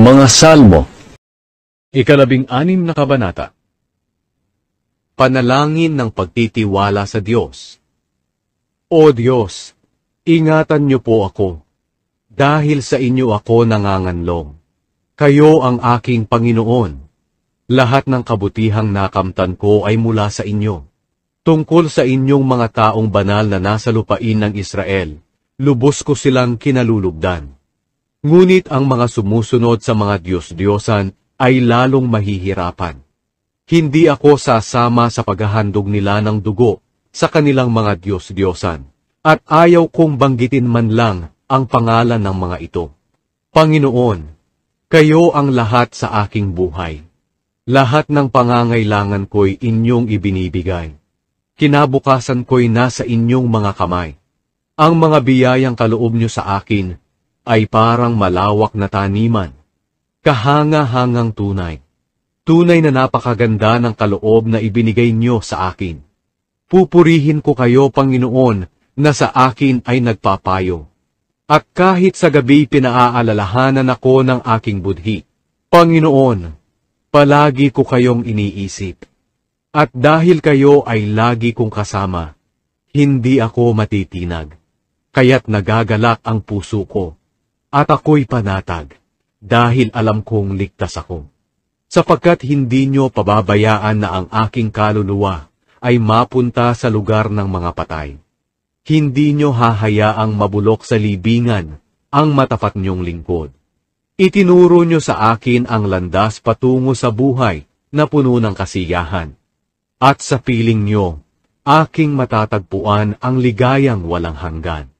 Mga Salmo. 16 na kabanata. Panalangin ng pagtitiwala sa Diyos. O Diyos, ingatan niyo po ako, dahil sa inyo ako nanganganlong. Kayo ang aking Panginoon. Lahat ng kabutihang nakamtan ko ay mula sa inyo. Tungkol sa inyong mga taong banal na nasa lupain ng Israel, lubos ko silang kinalulugdan. Ngunit ang mga sumusunod sa mga Diyos-Diyosan ay lalong mahihirapan. Hindi ako sasama sa paghahandog nila ng dugo sa kanilang mga Diyos-Diyosan, at ayaw kong banggitin man lang ang pangalan ng mga ito. Panginoon, kayo ang lahat sa aking buhay. Lahat ng pangangailangan ko'y inyong ibinibigay. Kinabukasan ko'y nasa inyong mga kamay. Ang mga biyayang kaloob niyo sa akin ay parang malawak na taniman, kahanga-hangang tunay. Tunay na napakaganda ng kaloob na ibinigay niyo sa akin. Pupurihin ko kayo, Panginoon, na sa akin ay nagpapayo. At kahit sa gabi pinaaalalahanan ako ng aking budhi. Panginoon, palagi ko kayong iniisip. At dahil kayo ay lagi kong kasama, hindi ako matitinag. Kaya't nagagalak ang puso ko. At ako'y panatag, dahil alam kong ligtas ako. Sapagkat hindi nyo pababayaan na ang aking kaluluwa ay mapunta sa lugar ng mga patay. Hindi nyo hahayaang mabulok sa libingan ang matapat nyong lingkod. Itinuro nyo sa akin ang landas patungo sa buhay na puno ng kasiyahan. At sa piling nyo, aking matatagpuan ang ligayang walang hanggan.